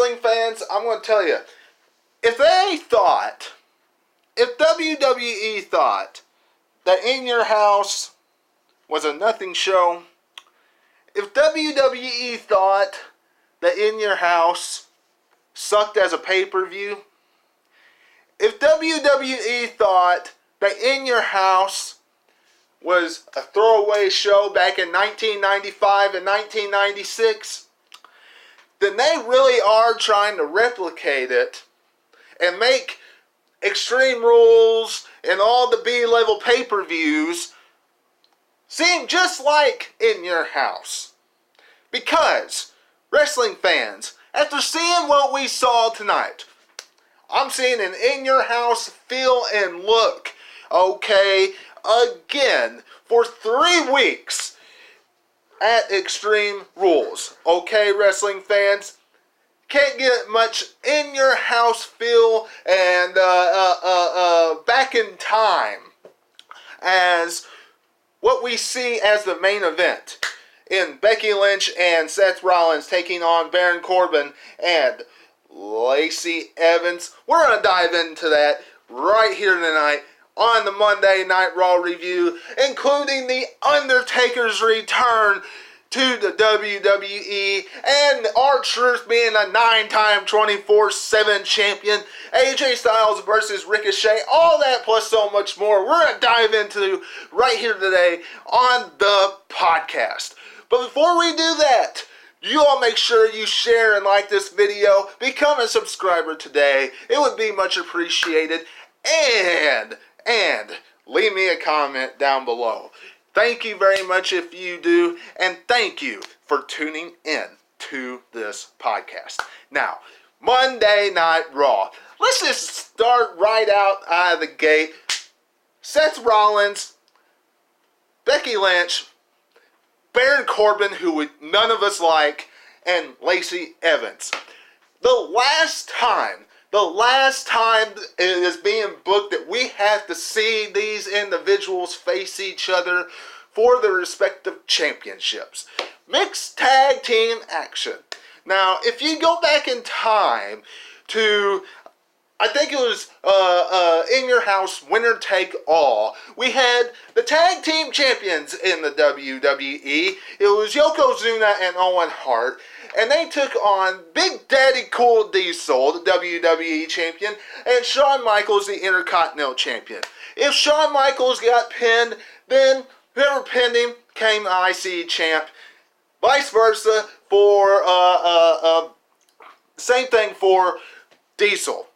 wrestling fans, I'm going to tell you, if WWE thought that In Your House was a nothing show, if WWE thought that In Your House sucked as a pay-per-view, if WWE thought that In Your House was a throwaway show back in 1995 and 1996, then they really are trying to replicate it and make Extreme Rules and all the B-level pay-per-views seem just like In Your House. Because, wrestling fans, after seeing what we saw tonight, I'm seeing an In Your House feel and look, okay, again, for 3 weeks at Extreme Rules. Okay, wrestling fans, can't get much In Your House feel and back in time as what we see as the main event in Becky Lynch and Seth Rollins taking on Baron Corbin and Lacey Evans. We're going to dive into that right here tonight on the Monday Night Raw review, including the Undertaker's return to the WWE and R-Truth being a 9-time 24/7 champion, AJ Styles versus Ricochet, all that plus so much more we're going to dive into right here today on the podcast. But before we do that, you all make sure you share and like this video. Become a subscriber today. It would be much appreciated. And leave me a comment down below. Thank you very much if you do. And thank you for tuning in to this podcast. Now, Monday Night Raw. Let's just start right out of the gate. Seth Rollins, Becky Lynch, Baron Corbin, who none of us like, and Lacey Evans. The last time it is being booked that we have to see these individuals face each other for their respective championships. Mixed tag team action. Now, if you go back in time to, I think it was In Your House Winner Take All, we had the tag team champions in the WWE. It was Yokozuna and Owen Hart, and they took on Big Daddy Cool Diesel, the WWE champion, and Shawn Michaels, the Intercontinental champion. If Shawn Michaels got pinned, then whoever pinned him came IC champ. Vice versa for, same thing for Diesel.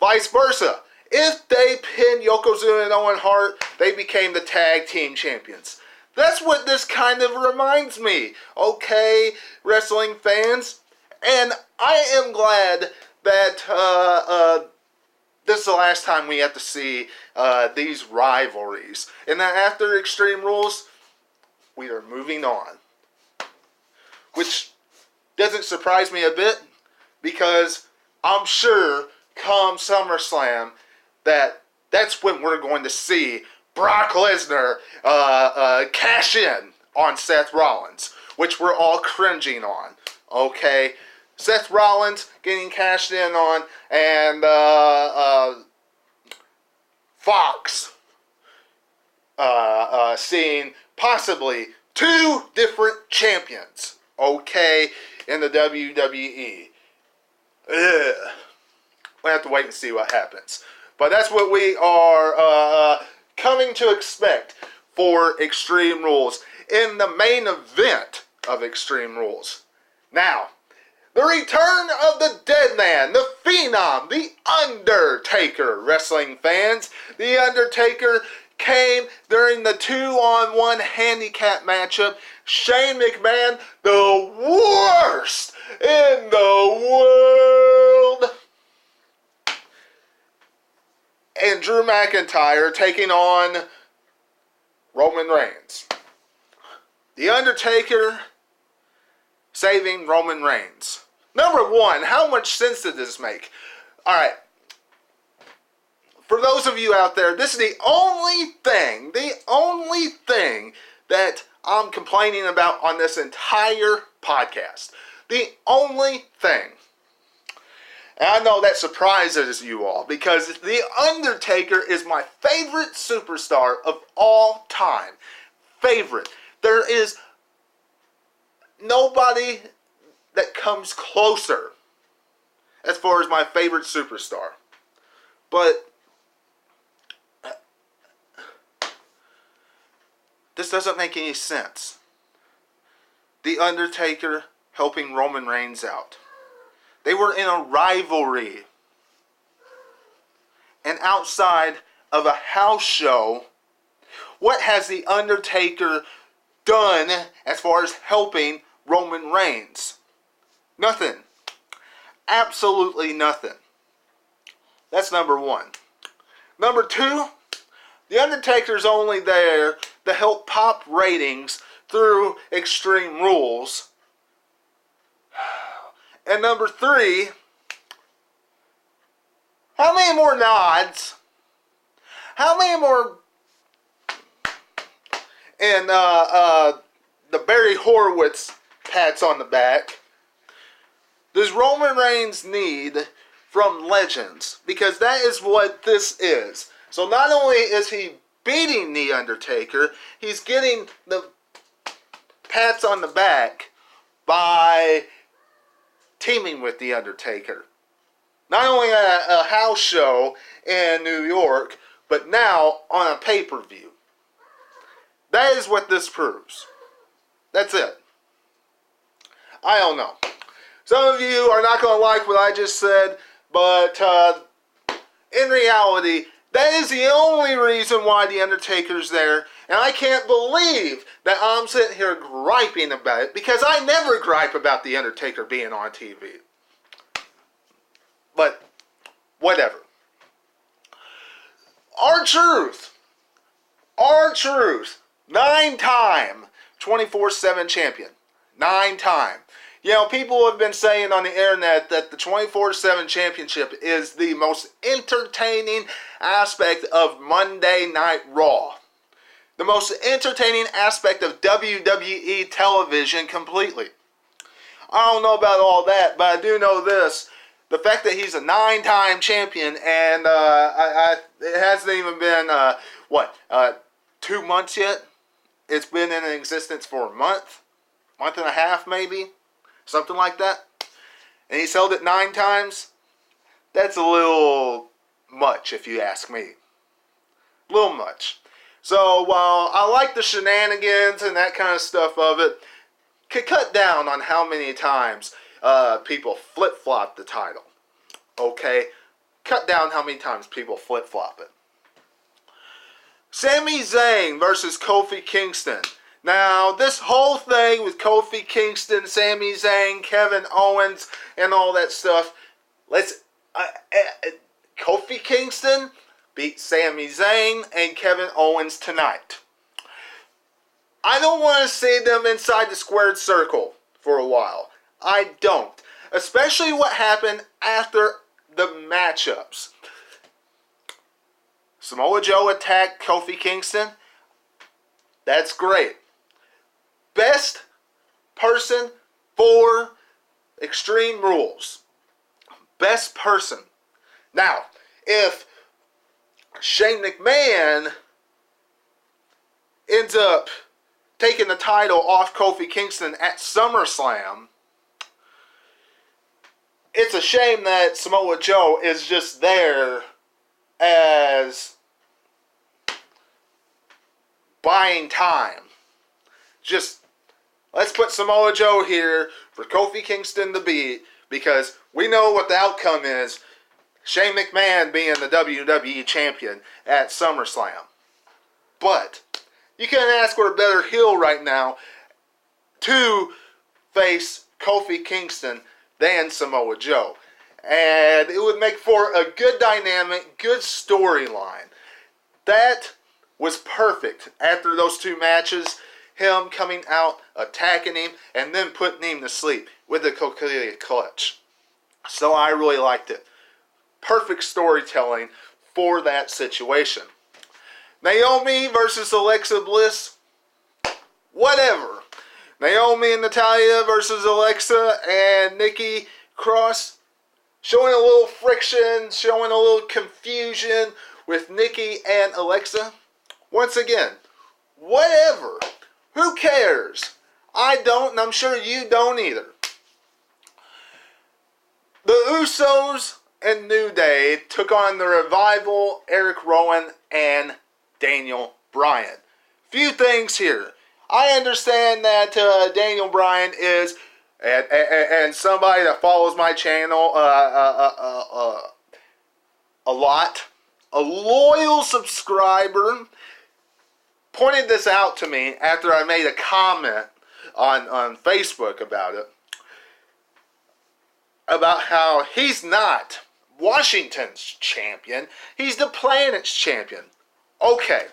Vice versa. If they pinned Yokozuna and Owen Hart, they became the tag team champions. That's what this kind of reminds me, okay, wrestling fans? And I am glad that this is the last time we have to see these rivalries. And then after Extreme Rules, we are moving on. Which doesn't surprise me a bit, because I'm sure come SummerSlam that's when we're going to see Brock Lesnar cash in on Seth Rollins, which we're all cringing on. Okay, Seth Rollins getting cashed in on, and Fox seeing possibly 2 different champions, okay, in the WWE. Ugh. We'll have to wait and see what happens. But that's what we are coming to expect for Extreme Rules in the main event of Extreme Rules. Now, the return of the dead man, the Phenom, the Undertaker, wrestling fans. The Undertaker came during the 2-on-1 handicap matchup. Shane McMahon, the worst in the world, and Drew McIntyre taking on Roman Reigns. The Undertaker saving Roman Reigns. Number one, how much sense did this make? Alright, for those of you out there, this is the only thing that I'm complaining about on this entire podcast. The only thing. And I know that surprises you all because The Undertaker is my favorite superstar of all time. Favorite. There is nobody that comes closer as far as my favorite superstar. But this doesn't make any sense. The Undertaker helping Roman Reigns out. They were in a rivalry. And outside of a house show, what has The Undertaker done as far as helping Roman Reigns? Nothing. Absolutely nothing. That's number one. Number two, The Undertaker's only there to help pop ratings through Extreme Rules. And number three, how many more nods? How many more and the Barry Horowitz pats on the back does Roman Reigns need from legends? Because that is what this is. So not only is he beating The Undertaker, he's getting the pats on the back by teaming with The Undertaker. Not only at a house show in New York, but now on a pay-per-view. That is what this proves. That's it. I don't know. Some of you are not going to like what I just said, but in reality, that is the only reason why The Undertaker's there. And I can't believe that I'm sitting here griping about it, because I never gripe about The Undertaker being on TV. But, whatever. R-Truth, 9-time 24/7 champion. 9-time. You know, people have been saying on the internet that the 24/7 championship is the most entertaining aspect of Monday Night Raw. The most entertaining aspect of WWE television completely. I don't know about all that, but I do know this. The fact that he's a 9-time champion, and it hasn't even been, 2 months yet? It's been in existence for a month and a half maybe, something like that. And he's held it 9 times. That's a little much, if you ask me. A little much. So while I like the shenanigans and that kind of stuff of it, could cut down on how many times people flip-flop the title. Okay? Cut down how many times people flip-flop it. Sami Zayn versus Kofi Kingston. Now, this whole thing with Kofi Kingston, Sami Zayn, Kevin Owens, and all that stuff, Kofi Kingston beat Sami Zayn and Kevin Owens tonight. I don't want to see them inside the squared circle for a while. I don't. Especially what happened after the matchups. Samoa Joe attacked Kofi Kingston. That's great. Best person for Extreme Rules. Best person. Now, if Shane McMahon ends up taking the title off Kofi Kingston at SummerSlam, it's a shame that Samoa Joe is just there as buying time. Just, let's put Samoa Joe here for Kofi Kingston to beat, because we know what the outcome is. Shane McMahon being the WWE champion at SummerSlam. But you can't ask for a better heel right now to face Kofi Kingston than Samoa Joe. And it would make for a good dynamic, good storyline. That was perfect after those 2 matches. Him coming out, attacking him, and then putting him to sleep with the Coquille clutch. So I really liked it. Perfect storytelling for that situation. Naomi versus Alexa Bliss. Whatever. Naomi and Natalya versus Alexa and Nikki Cross. showing a little friction, showing a little confusion with Nikki and Alexa. Once again, whatever. Who cares? I don't, and I'm sure you don't either. The Usos and New Day took on the Revival, Eric Rowan, and Daniel Bryan. Few things here. I understand that Daniel Bryan is, and somebody that follows my channel a lot, a loyal subscriber, pointed this out to me after I made a comment on Facebook about it, about how he's not Washington's champion, he's the planet's champion. Okay.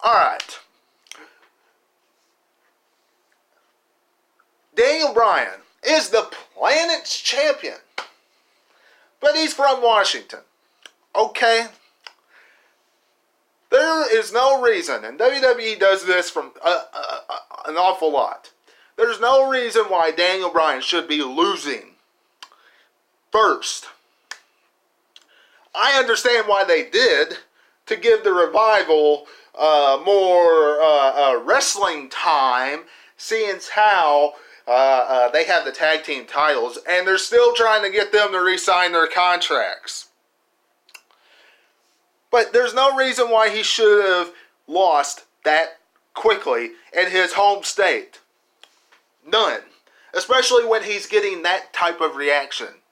Alright. Daniel Bryan is the planet's champion, but he's from Washington. Okay? There is no reason, and WWE does this from an awful lot. There's no reason why Daniel Bryan should be losing. First, I understand why they did, to give the Revival more wrestling time, seeing how they have the tag team titles, and they're still trying to get them to re-sign their contracts. But there's no reason why he should have lost that quickly in his home state. None. Especially when he's getting that type of reaction.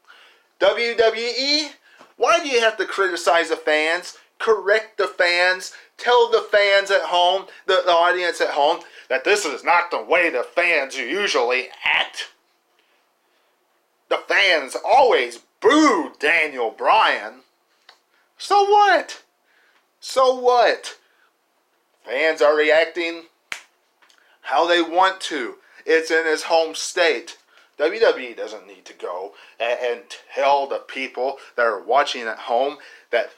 WWE, why do you have to criticize the fans, correct the fans, tell the fans at home, the audience at home, that this is not the way the fans usually act? The fans always boo Daniel Bryan. So what? So what? Fans are reacting how they want to. It's in his home state. WWE doesn't need to go and tell the people that are watching at home that,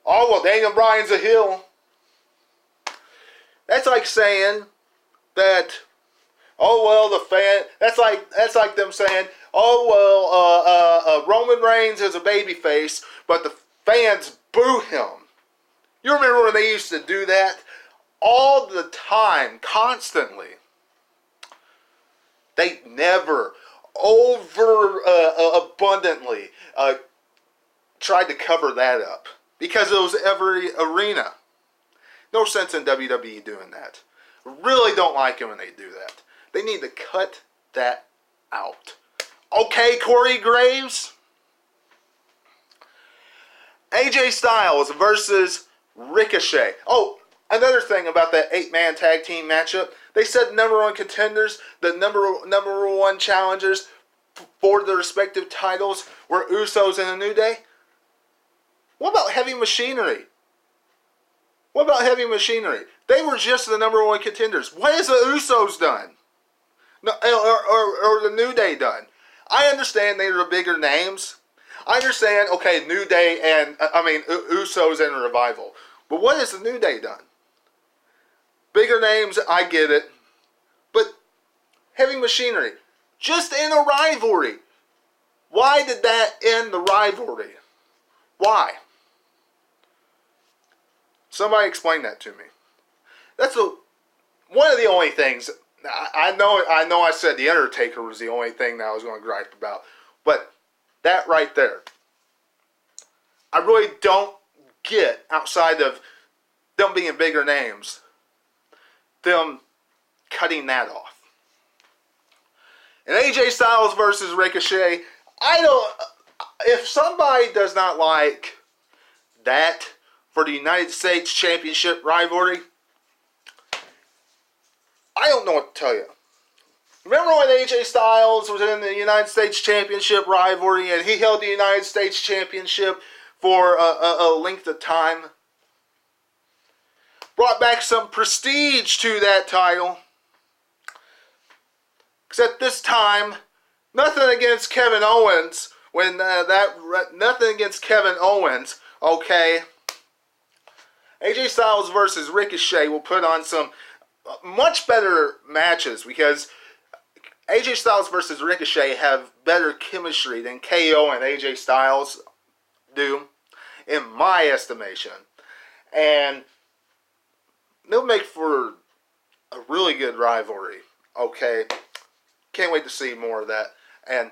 oh, well, Daniel Bryan's a heel. That's like saying that, oh, well, the fan, that's like them saying, oh, well, Roman Reigns is a babyface, but the fans boo him. You remember when they used to do that? All the time, constantly. They never abundantly tried to cover that up, because it was every arena. No sense in WWE doing that. Really don't like it when they do that. They need to cut that out. Okay, Corey Graves? AJ Styles versus Ricochet. Oh, another thing about that 8-man tag team matchup. They said number one contenders, the number one challengers for the respective titles were Usos and the New Day. What about Heavy Machinery? What about Heavy Machinery? They were just the number one contenders. What has the Usos done? No, or the New Day done? I understand they are the bigger names. I understand, okay, New Day and, Usos and Revival. But what has the New Day done? Bigger names, I get it. But Heavy Machinery, just in a rivalry. Why did that end the rivalry? Why? Somebody explain that to me. That's one of the only things. I know I said the Undertaker was the only thing that I was going to gripe about. But that right there, I really don't get, outside of them being bigger names, them cutting that off. And AJ Styles versus Ricochet, if somebody does not like that for the United States Championship rivalry, I don't know what to tell you. Remember when AJ Styles was in the United States Championship rivalry and he held the United States Championship for a length of time? Brought back some prestige to that title. Except this time, nothing against Kevin Owens. Nothing against Kevin Owens, okay? AJ Styles versus Ricochet will put on some much better matches, because AJ Styles versus Ricochet have better chemistry than KO and AJ Styles do, in my estimation. And they'll make for a really good rivalry. Okay? Can't wait to see more of that. And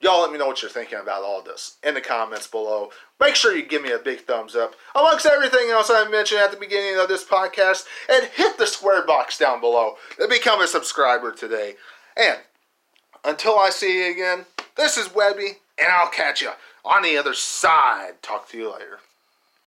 y'all let me know what you're thinking about all this in the comments below. Make sure you give me a big thumbs up amongst everything else I mentioned at the beginning of this podcast. And hit the square box down below to become a subscriber today. And until I see you again, this is Webby, and I'll catch you on the other side. Talk to you later.